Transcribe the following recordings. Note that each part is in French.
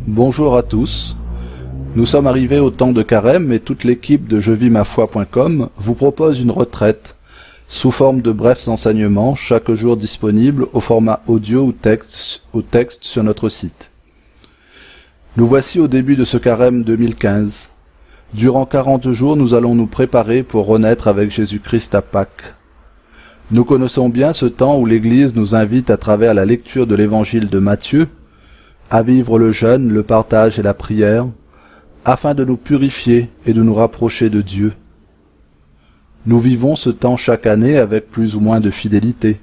Bonjour à tous. Nous sommes arrivés au temps de carême et toute l'équipe de jevimafoi.com vous propose une retraite sous forme de brefs enseignements chaque jour disponibles au format audio ou texte sur notre site. Nous voici au début de ce carême 2015. Durant 40 jours, nous allons nous préparer pour renaître avec Jésus-Christ à Pâques. Nous connaissons bien ce temps où l'Église nous invite à travers la lecture de l'Évangile de Matthieu à vivre le jeûne, le partage et la prière, afin de nous purifier et de nous rapprocher de Dieu. Nous vivons ce temps chaque année avec plus ou moins de fidélité.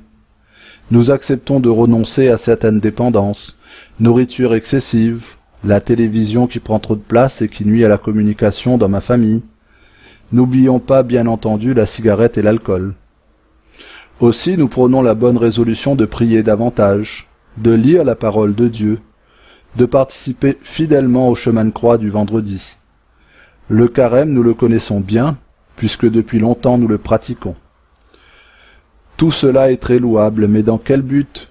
Nous acceptons de renoncer à certaines dépendances, nourriture excessive, la télévision qui prend trop de place et qui nuit à la communication dans ma famille. N'oublions pas, bien entendu, la cigarette et l'alcool. Aussi, nous prenons la bonne résolution de prier davantage, de lire la parole de Dieu, de participer fidèlement au chemin de croix du vendredi. Le carême, nous le connaissons bien, puisque depuis longtemps nous le pratiquons. Tout cela est très louable, mais dans quel but ?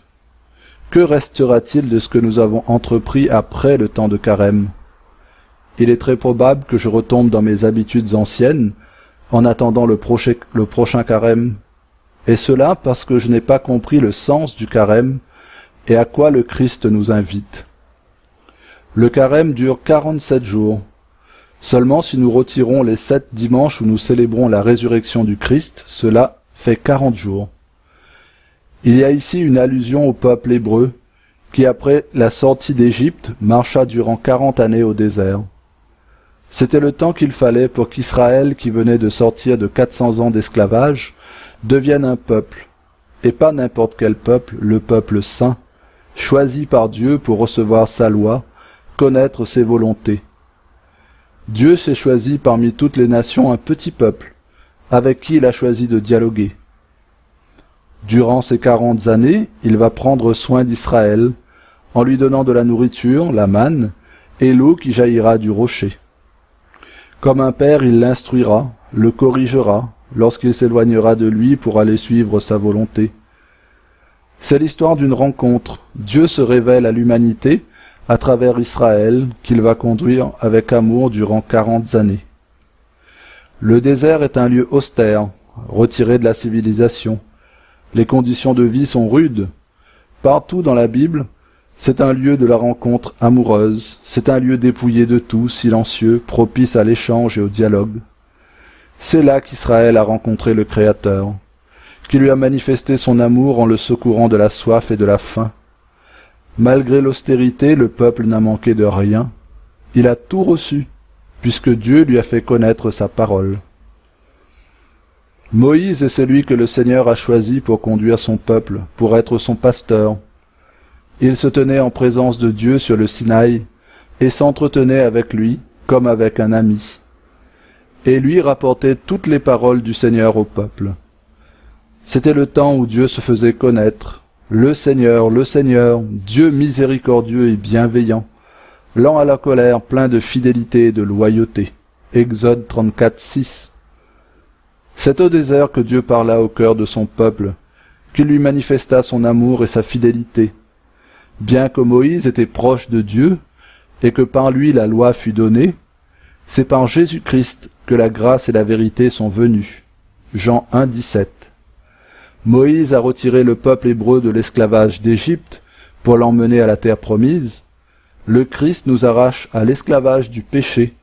Que restera-t-il de ce que nous avons entrepris après le temps de carême ? Il est très probable que je retombe dans mes habitudes anciennes, en attendant le prochain carême, et cela parce que je n'ai pas compris le sens du carême et à quoi le Christ nous invite. Le carême dure 47 jours. Seulement si nous retirons les 7 dimanches où nous célébrons la résurrection du Christ, cela fait 40 jours. Il y a ici une allusion au peuple hébreu, qui après la sortie d'Égypte marcha durant 40 années au désert. C'était le temps qu'il fallait pour qu'Israël, qui venait de sortir de 400 ans d'esclavage, devienne un peuple, et pas n'importe quel peuple, le peuple saint, choisi par Dieu pour recevoir sa loi, connaître ses volontés. Dieu s'est choisi parmi toutes les nations un petit peuple, avec qui il a choisi de dialoguer. Durant ces 40 années, il va prendre soin d'Israël, en lui donnant de la nourriture, la manne, et l'eau qui jaillira du rocher. Comme un père, il l'instruira, le corrigera, lorsqu'il s'éloignera de lui pour aller suivre sa volonté. C'est l'histoire d'une rencontre. Dieu se révèle à l'humanité à travers Israël, qu'il va conduire avec amour durant 40 années. Le désert est un lieu austère, retiré de la civilisation. Les conditions de vie sont rudes. Partout dans la Bible, c'est un lieu de la rencontre amoureuse, c'est un lieu dépouillé de tout, silencieux, propice à l'échange et au dialogue. C'est là qu'Israël a rencontré le Créateur, qui lui a manifesté son amour en le secourant de la soif et de la faim. Malgré l'austérité, le peuple n'a manqué de rien. Il a tout reçu, puisque Dieu lui a fait connaître sa parole. Moïse est celui que le Seigneur a choisi pour conduire son peuple, pour être son pasteur. Il se tenait en présence de Dieu sur le Sinaï et s'entretenait avec lui comme avec un ami. Et lui rapportait toutes les paroles du Seigneur au peuple. C'était le temps où Dieu se faisait connaître. Le Seigneur, Dieu miséricordieux et bienveillant, lent à la colère, plein de fidélité et de loyauté. Exode 34, 6. C'est au désert que Dieu parla au cœur de son peuple, qu'il lui manifesta son amour et sa fidélité. Bien que Moïse était proche de Dieu, et que par lui la loi fut donnée, c'est par Jésus-Christ que la grâce et la vérité sont venues. Jean 1, 17. Moïse a retiré le peuple hébreu de l'esclavage d'Égypte pour l'emmener à la terre promise. Le Christ nous arrache à l'esclavage du péché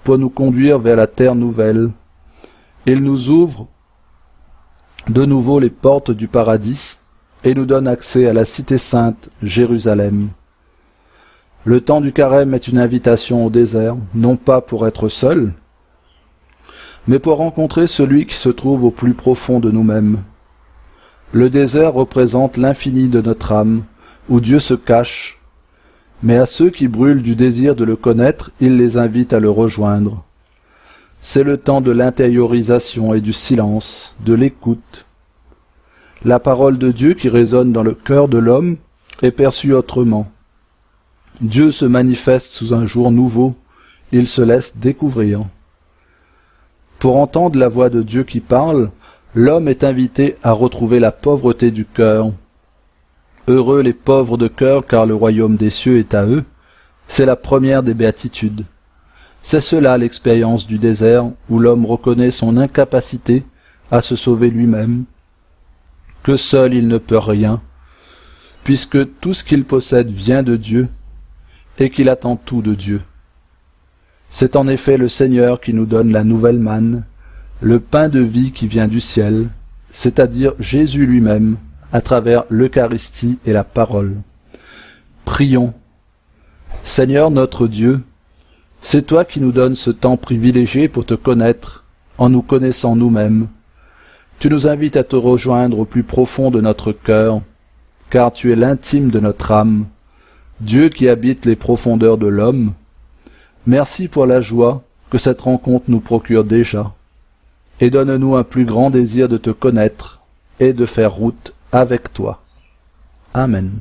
pour nous conduire vers la terre nouvelle. Il nous ouvre de nouveau les portes du paradis et nous donne accès à la cité sainte, Jérusalem. Le temps du carême est une invitation au désert, non pas pour être seul, mais pour rencontrer celui qui se trouve au plus profond de nous-mêmes. Le désert représente l'infini de notre âme, où Dieu se cache, mais à ceux qui brûlent du désir de le connaître, il les invite à le rejoindre. C'est le temps de l'intériorisation et du silence, de l'écoute. La parole de Dieu qui résonne dans le cœur de l'homme est perçue autrement. Dieu se manifeste sous un jour nouveau, il se laisse découvrir. Pour entendre la voix de Dieu qui parle, l'homme est invité à retrouver la pauvreté du cœur. Heureux les pauvres de cœur, car le royaume des cieux est à eux. C'est la première des béatitudes. C'est cela l'expérience du désert où l'homme reconnaît son incapacité à se sauver lui-même, que seul il ne peut rien, puisque tout ce qu'il possède vient de Dieu et qu'il attend tout de Dieu. C'est en effet le Seigneur qui nous donne la nouvelle manne, le pain de vie qui vient du ciel, c'est-à-dire Jésus lui-même, à travers l'Eucharistie et la parole. Prions. Seigneur notre Dieu, c'est toi qui nous donnes ce temps privilégié pour te connaître, en nous connaissant nous-mêmes. Tu nous invites à te rejoindre au plus profond de notre cœur, car tu es l'intime de notre âme, Dieu qui habite les profondeurs de l'homme. Merci pour la joie que cette rencontre nous procure déjà, et donne-nous un plus grand désir de te connaître et de faire route avec toi. Amen.